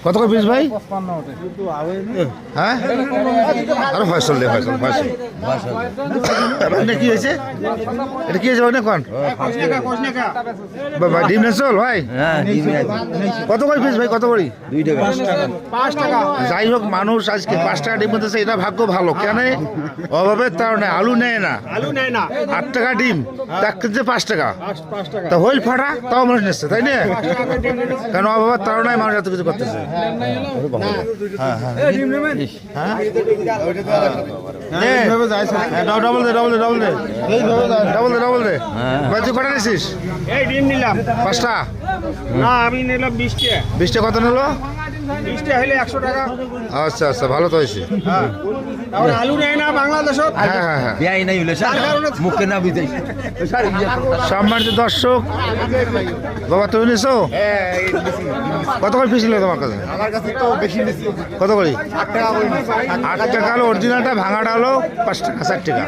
কত করে পিস ভাই? হ্যাঁ আরে ফয়সল দে ফয়সল ফয়সল এটা কি হয়েছে? এটা কি হয়েছে ভাই না কোন ভাই ডিম নেছল ভাই? কত করে পিস ভাই? কত করে? 2 টাকা 5 টাকা। যাই হোক মানুষ আজকে 5 টাকা ডিম দিতেছে, এটা ভাগ্য ভালো। কেন? অভাবের কারণে আলু নেয় না, 8 টাকা ডিম তার কিন্তু 5 টাকা, তা হইল ফাটা তাও মানুষ নিচ্ছে, তাই না? কারণ অভাবের কারণে মানুষ এত কিছু করতেছে। ডবল দে ডবল দে ডবল দে ডবল দে ডবল দে ভাই, তুই কটা নিছিস? এই ডিম নিলাম 5টা। না, আমি নিলাম 20 টাকা। 20টা কত নিল? 20 টাকা হলে 100 টাকা। আচ্ছা আচ্ছা, ভালো তো হয়েছে। আর আলু নেয় না বাংলাদেশত। হ্যাঁ হ্যাঁ হ্যাঁ। বিয়াই নাই হইলে মুখে না বুঝাই সম্মানিত দর্শক, বাবা তুমি নিছো? কত করে পিস ছিল তোমার কাছে? আমার কাছে তো বেশি নিচ্ছি। কত করে? 8 টাকা করে নিচ্ছি। 8 টাকা হলো অরিজিনালটা, ভাঙাটা হলো 5 টাকা 60 টাকা।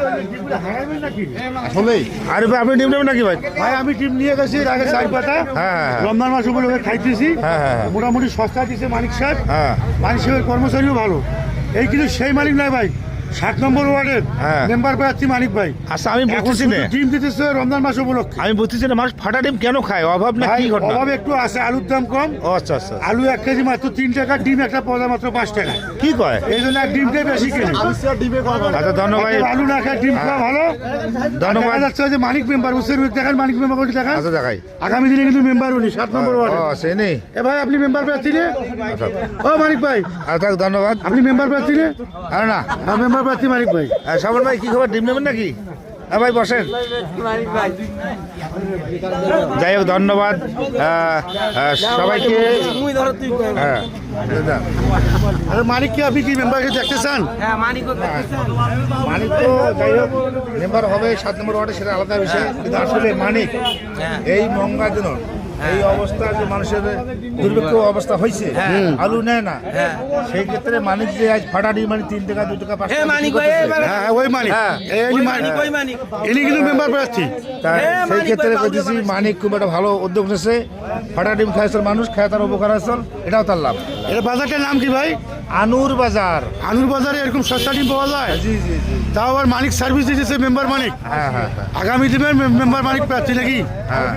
আসলেই আর ভাই আপনি ডিম নেবেন নাকি ভাই? ভাই আমি টিম নিয়ে গেছি আগে 4 পাতা। হ্যাঁ হ্যাঁ রমজান মাস উপলক্ষে খাইতেছি। হ্যাঁ হ্যাঁ হ্যাঁ। মোটামুটি সস্তা দিচ্ছে মালিক সাহেব। হ্যাঁ মালিক সাহেবের কর্মচারীও ভালো। এই কিন্তু সেই মালিক নয় ভাই, 7 নম্বর ওয়ার্ডের হ্যাঁ। মেম্বার প্রার্থী মালিক ভাই। আচ্ছা আমি বুঝতেছি না, ডিম দিতেছে রমজান মাস উপলক্ষে। আমি বুঝতেছি না মানুষ ফাটা ডিম কেন খায়? অভাব না ভাই কি ঘটনা? অভাব একটু আছে, আলুর দাম কম। ও আচ্ছা আচ্ছা, আলু 1 কেজি মাত্র 3 টাকা, ডিম একটা পদা মাত্র 5 টাকা। কি কয়? এই জন্য ডিমটাই বেশি কিনে। আচ্ছা ধন্যবাদ, আলু না খায় ডিম খাওয়া ভালো। ধন্যবাদ। দেখা যাচ্ছে যে মালিক মেম্বার বুঝছেন, দেখেন মালিক মেম্বার কোটি টাকা। আচ্ছা দেখাই। আগামী দিনে কিন্তু মেম্বার উনি 7 নম্বর ও ওয়ার্ডে। আছে নেই। এ ভাই আপনি মেম্বার প্রার্থী নে? আচ্ছা ও মালিক ভাই আচ্ছা ধন্যবাদ। আপনি মেম্বার প্রার্থী নে? আর না মেম্বার প্রার্থী মালিক ভাই। সাবন ভাই কি খবর, ডিম নেবেন নাকি? হ্যাঁ ভাই বসেন। যাই হোক ধন্যবাদ সবাইকে। হ্যাঁ আরে মালিককে আপনি কি মেম্বারকে দেখতে চান? মানিক তো যাই হোক মেম্বার হবে 7 নম্বর ওয়ার্ডে, সেটা আলাদা বিষয়। কিন্তু আসলে মানিক এই মহঙ্গার জন্য এই অবস্থা, যে মানুষের দুর্ভিক্ষ অবস্থা হয়েছে, আলু নেয় না, সেই ক্ষেত্রে মানিক যে আজ ফাটা ডিম মানে 3 টাকা 2 টাকা 5 টাকা হ্যাঁ ওই মালিক, হ্যাঁ। ইনি কিন্তু মেম্বার প্রার্থী। তাই সেই ক্ষেত্রে বলতেছি মানিক খুব একটা ভালো উদ্যোগ নিয়েছে। ফাটা ডিম খাইছে মানুষ, খায় তার উপকার আছে, এটাও তার লাভ। এটা বাজারটার নাম কি ভাই? আনুর বাজার। আনুর বাজারে এরকম সস্তা ডিম পাওয়া যায়? জি জি জি। তাও আবার মালিক সার্ভিস দিতেছে মেম্বার মালিক। হ্যাঁ হ্যাঁ হ্যাঁ আগামী দিনের মেম্বার মালিক প্রার্থী নাকি? হ্যাঁ।